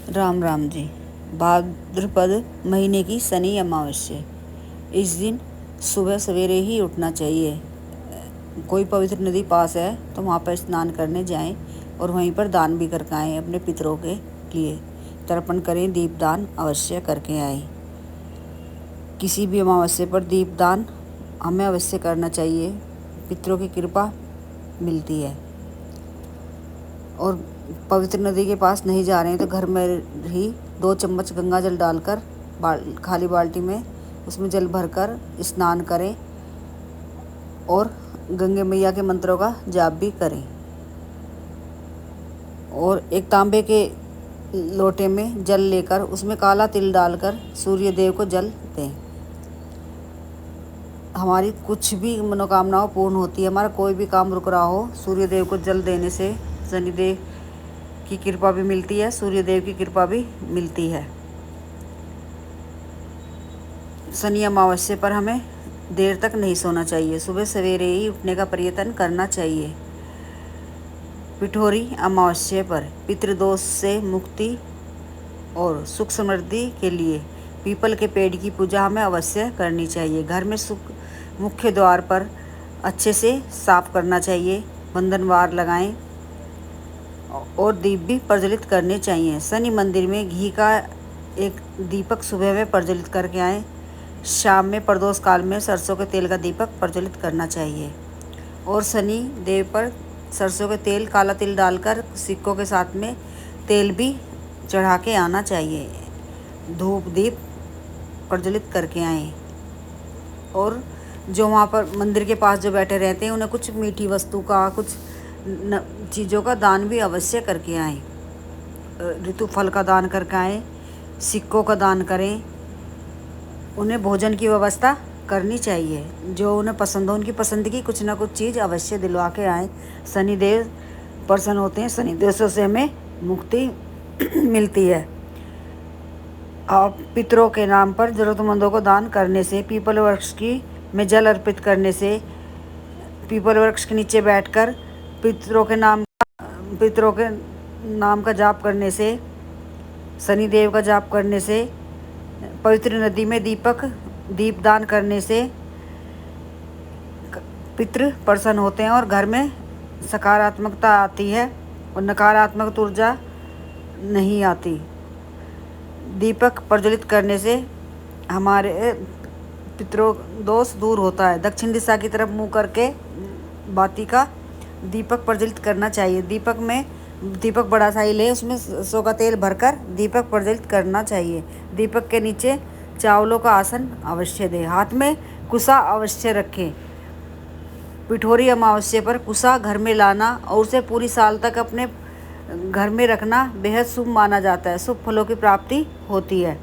राम राम जी। भाद्रपद महीने की शनि अमावस्या। इस दिन सुबह सवेरे ही उठना चाहिए। कोई पवित्र नदी पास है तो वहाँ पर स्नान करने जाएं और वहीं पर दान भी करके आएँ। अपने पितरों के लिए तर्पण करें, दीपदान अवश्य करके आएँ। किसी भी अमावस्या पर दीपदान हमें अवश्य करना चाहिए। पितरों की कृपा मिलती है। और पवित्र नदी के पास नहीं जा रहे हैं तो घर में ही 2 चम्मच गंगा जल डालकर खाली बाल्टी में उसमें जल भरकर स्नान करें और गंगे मैया के मंत्रों का जाप भी करें। और एक तांबे के लोटे में जल लेकर उसमें काला तिल डालकर सूर्य देव को जल दें। हमारी कुछ भी मनोकामनाओं पूर्ण होती है। हमारा कोई भी काम रुक रहा हो, सूर्य देव को जल देने से शनिदेव की कृपा भी मिलती है, सूर्य देव की कृपा भी मिलती है। शनि अमावस्या पर हमें देर तक नहीं सोना चाहिए। सुबह सवेरे ही उठने का प्रयत्न करना चाहिए। पिठोरी अमावस्या पर पितृदोष से मुक्ति और सुख समृद्धि के लिए पीपल के पेड़ की पूजा हमें अवश्य करनी चाहिए। घर में मुख्य द्वार पर अच्छे से साफ करना चाहिए, बंधनवार लगाएं और दीप भी प्रज्वलित करने चाहिए। शनि मंदिर में घी का एक दीपक सुबह में प्रज्वलित करके आएँ। शाम में प्रदोष काल में सरसों के तेल का दीपक प्रज्वलित करना चाहिए। और शनि देव पर सरसों के तेल, काला तिल डालकर सिक्कों के साथ में तेल भी चढ़ा के आना चाहिए। धूप दीप प्रज्वलित करके आएँ। और जो वहाँ पर मंदिर के पास जो बैठे रहते हैं उन्हें कुछ मीठी वस्तु का, कुछ चीज़ों का दान भी अवश्य करके आएँ। ऋतु फल का दान करके आएँ, सिक्कों का दान करें। उन्हें भोजन की व्यवस्था करनी चाहिए, जो उन्हें पसंद हो, उनकी पसंद की कुछ ना कुछ चीज़ अवश्य दिलवा के आएँ। शनिदेव प्रसन्न होते हैं, शनिदेव से हमें मुक्ति मिलती है। आप पितरों के नाम पर ज़रूरतमंदों को दान करने से, पीपल वृक्ष की में जल अर्पित करने से, पीपल वृक्ष के नीचे बैठकर पितरों के नाम का जाप करने से, शनिदेव का जाप करने से, पवित्र नदी में दीपदान करने से पितृ प्रसन्न होते हैं और घर में सकारात्मकता आती है और नकारात्मक ऊर्जा नहीं आती। दीपक प्रज्वलित करने से हमारे पितरों दोष दूर होता है। दक्षिण दिशा की तरफ मुँह करके बाती का दीपक प्रज्वलित करना चाहिए। दीपक बड़ा सा ही ले, उसमें सरसों का तेल भरकर दीपक प्रज्वलित करना चाहिए। दीपक के नीचे चावलों का आसन अवश्य दें। हाथ में कुसा अवश्य रखें। पिठोरी अमावस्या पर कुसा घर में लाना और उसे पूरी साल तक अपने घर में रखना बेहद शुभ माना जाता है। शुभ फलों की प्राप्ति होती है।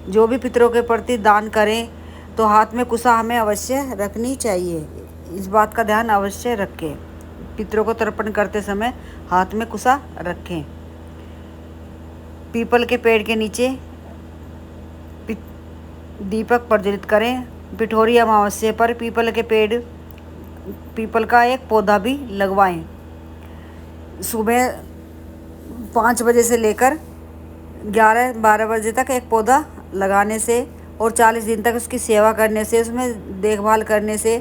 जो भी पितरों के प्रति दान करें तो हाथ में कुसा हमें अवश्य रखनी चाहिए। इस बात का ध्यान अवश्य रखें। पितरों को तर्पण करते समय हाथ में कुसा रखें। पीपल के पेड़ के नीचे दीपक प्रज्वलित करें। पिठोरी अमावस्या पर पीपल का एक पौधा भी लगवाएं। सुबह 5 बजे से लेकर 11-12 बजे तक एक पौधा लगाने से और 40 दिन तक उसकी सेवा करने से, उसमें देखभाल करने से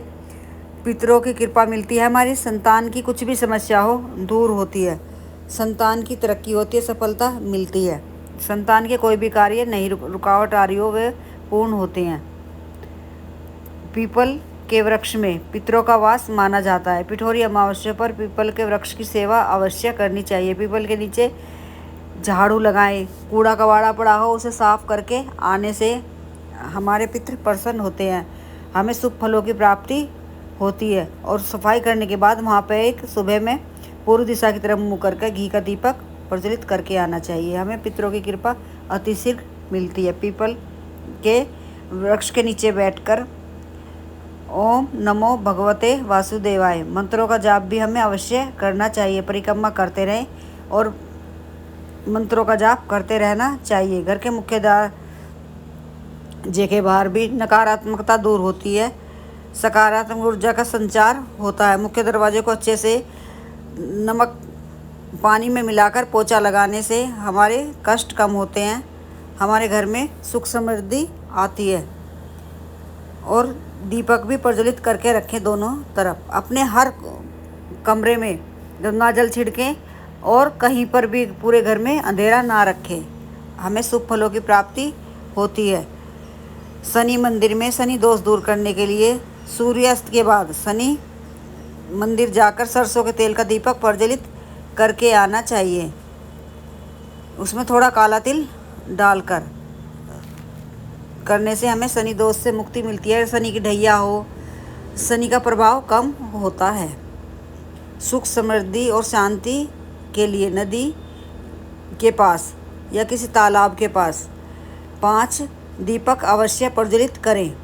पितरों की कृपा मिलती है। हमारी संतान की कुछ भी समस्या हो दूर होती है, संतान की तरक्की होती है, सफलता मिलती है। संतान के कोई भी कार्य नहीं रुकावट आ रही हो, वे पूर्ण होते हैं। पीपल के वृक्ष में पितरों का वास माना जाता है। पिठोरी अमावस्या पर पीपल के वृक्ष की सेवा अवश्य करनी चाहिए। पीपल के नीचे झाड़ू लगाएं। कूड़ा कबाड़ा पड़ा हो उसे साफ करके आने से हमारे पितृ प्रसन्न होते हैं। हमें शुभ फलों की प्राप्ति होती है। और सफाई करने के बाद वहाँ पर एक सुबह में पूर्व दिशा की तरफ मुँह करके घी का दीपक प्रज्वलित करके आना चाहिए। हमें पितरों की कृपा अतिशीघ्र मिलती है। पीपल के वृक्ष के नीचे बैठकर ओम नमो भगवते वासुदेवाय मंत्रों का जाप भी हमें अवश्य करना चाहिए। परिक्रमा करते रहें और मंत्रों का जाप करते रहना चाहिए। घर के मुख्य द्वार के बाहर भी नकारात्मकता दूर होती है, सकारात्मक ऊर्जा का संचार होता है। मुख्य दरवाजे को अच्छे से नमक पानी में मिलाकर पोछा लगाने से हमारे कष्ट कम होते हैं, हमारे घर में सुख समृद्धि आती है। और दीपक भी प्रज्वलित करके रखें दोनों तरफ। अपने हर कमरे में गंगा जल छिड़कें और कहीं पर भी पूरे घर में अंधेरा ना रखें, हमें शुभ फलों की प्राप्ति होती है। शनि मंदिर में शनि दोष दूर करने के लिए सूर्यास्त के बाद शनि मंदिर जाकर सरसों के तेल का दीपक प्रज्वलित करके आना चाहिए। उसमें थोड़ा काला तिल डालकर करने से हमें शनि दोष से मुक्ति मिलती है। शनि की ढैया हो, शनि का प्रभाव कम होता है। सुख समृद्धि और शांति के लिए नदी के पास या किसी तालाब के पास 5 दीपक अवश्य प्रज्वलित करें।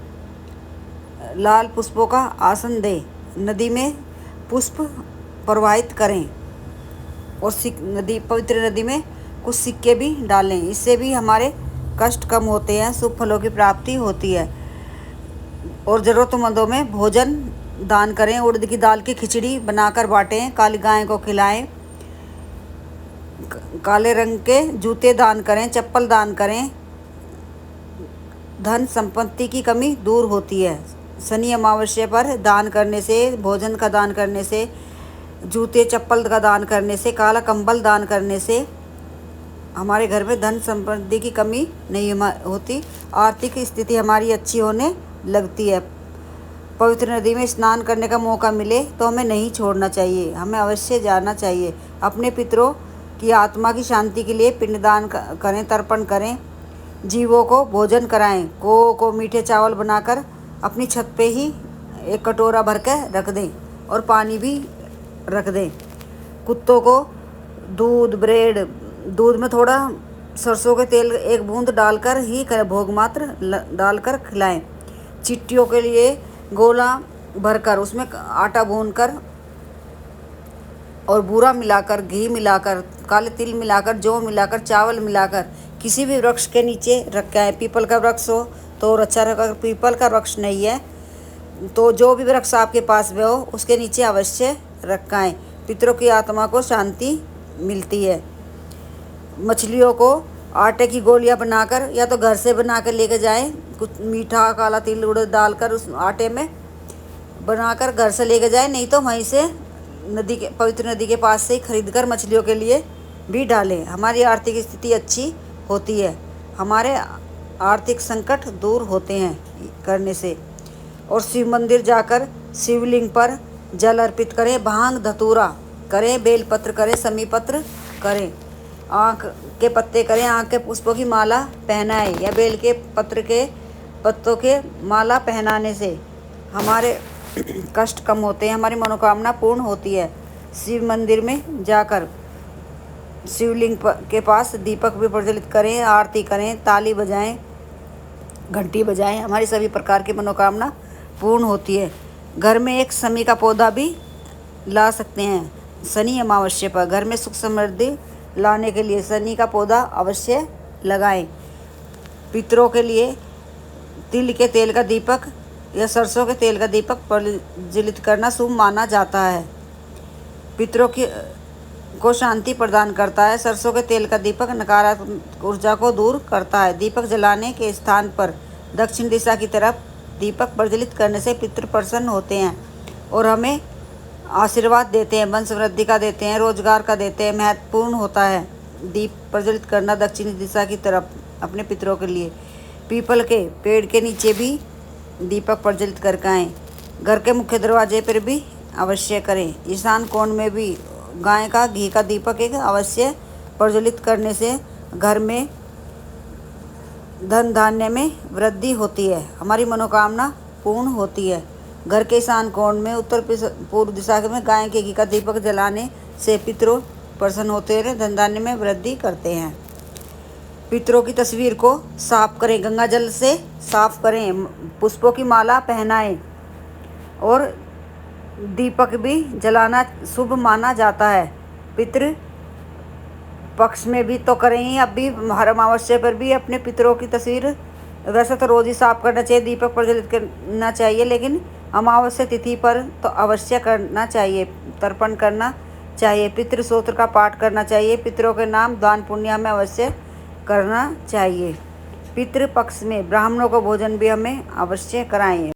लाल पुष्पों का आसन दें, नदी में पुष्प प्रवाहित करें और पवित्र नदी में कुछ सिक्के भी डालें। इससे भी हमारे कष्ट कम होते हैं, शुभ फलों की प्राप्ति होती है। और ज़रूरतमंदों में भोजन दान करें। उड़द की दाल की खिचड़ी बनाकर बांटें, काली गाय को खिलाएं, काले रंग के जूते दान करें, चप्पल दान करें। धन संपत्ति की कमी दूर होती है। शनि अमावस्या पर दान करने से, भोजन का दान करने से, जूते चप्पल का दान करने से, काला कंबल दान करने से हमारे घर में धन संपत्ति की कमी नहीं होती, आर्थिक स्थिति हमारी अच्छी होने लगती है। पवित्र नदी में स्नान करने का मौका मिले तो हमें नहीं छोड़ना चाहिए, हमें अवश्य जाना चाहिए। अपने पितरों की आत्मा की शांति के लिए पिंडदान करें, तर्पण करें, जीवों को भोजन कराएं। को मीठे चावल बनाकर अपनी छत पे ही एक कटोरा भर के रख दें और पानी भी रख दें। कुत्तों को दूध में थोड़ा सरसों के तेल 1 बूंद डालकर ही भोग मात्र डालकर खिलाएं। चिट्टियों के लिए गोला भरकर उसमें आटा भूनकर और बूरा मिलाकर, घी मिलाकर, काले तिल मिलाकर, जौ मिलाकर, चावल मिलाकर किसी भी वृक्ष के नीचे रख आए। पीपल का वृक्ष हो तो और अच्छा रहेगा। पीपल का वृक्ष नहीं है तो जो भी वृक्ष आपके पास में हो उसके नीचे अवश्य रखाएं। पितरों की आत्मा को शांति मिलती है। मछलियों को आटे की गोलियां बनाकर या तो घर से बना कर लेके जाएं, कुछ मीठा काला तिल उड़द डालकर उस आटे में बनाकर घर से लेके जाएं, नहीं तो वहीं से पवित्र नदी के पास से ही खरीद कर मछलियों के लिए भी डालें। हमारी आर्थिक स्थिति अच्छी होती है, हमारे आर्थिक संकट दूर होते हैं करने से। और शिव मंदिर जाकर शिवलिंग पर जल अर्पित करें, भांग धतूरा करें, बेलपत्र करें, समीपत्र करें, आँख के पत्ते करें, आँख के पुष्पों की माला पहनाएं या बेल के पत्तों के माला पहनाने से हमारे कष्ट कम होते हैं, हमारी मनोकामना पूर्ण होती है। शिव मंदिर में जाकर शिवलिंग के पास दीपक भी प्रज्वलित करें, आरती करें, ताली बजाएं, घंटी बजाएं, हमारी सभी प्रकार की मनोकामना पूर्ण होती है। घर में एक शमी का पौधा भी ला सकते हैं। शनि अमावस्या पर घर में सुख समृद्धि लाने के लिए शनि का पौधा अवश्य लगाएं। पितरों के लिए तिल के तेल का दीपक या सरसों के तेल का दीपक प्रज्वलित करना शुभ माना जाता है। पितरों को शांति प्रदान करता है। सरसों के तेल का दीपक नकारात्मक ऊर्जा को दूर करता है। दीपक जलाने के स्थान पर दक्षिण दिशा की तरफ दीपक प्रज्वलित करने से पितृ प्रसन्न होते हैं और हमें आशीर्वाद देते हैं, वंश वृद्धि का देते हैं, रोजगार का देते हैं। महत्वपूर्ण होता है दीप प्रज्वलित करना दक्षिणी दिशा की तरफ अपने पितरों के लिए। पीपल के पेड़ के नीचे भी दीपक प्रज्वलित करके आएँ। घर के मुख्य दरवाजे पर भी अवश्य करें। ईशान कोण में भी गाय का घी का दीपक एक अवश्य प्रज्वलित करने से घर में धन धान्य में वृद्धि होती है, हमारी मनोकामना पूर्ण होती है। घर के ईशान कोण में उत्तर पूर्व दिशा में गाय के घी का दीपक जलाने से पितरों प्रसन्न होते हैं, धन धान्य में वृद्धि करते हैं। पितरों की तस्वीर को साफ करें, गंगा जल से साफ करें, पुष्पों की माला पहनाएं और दीपक भी जलाना शुभ माना जाता है। पितृ पक्ष में भी तो करें ही, अब भी हर अमावस्या पर भी अपने पितरों की तस्वीर वैसे तो रोज़ ही साफ करना चाहिए, दीपक प्रज्वलित करना चाहिए, लेकिन अमावस्या तिथि पर तो अवश्य करना चाहिए, तर्पण करना चाहिए। चाहिए। पितृ स्तोत्र का पाठ करना चाहिए। पितरों के नाम दान पुण्य हमें अवश्य करना चाहिए। पितृ पक्ष में ब्राह्मणों को भोजन भी हमें अवश्य कराएं।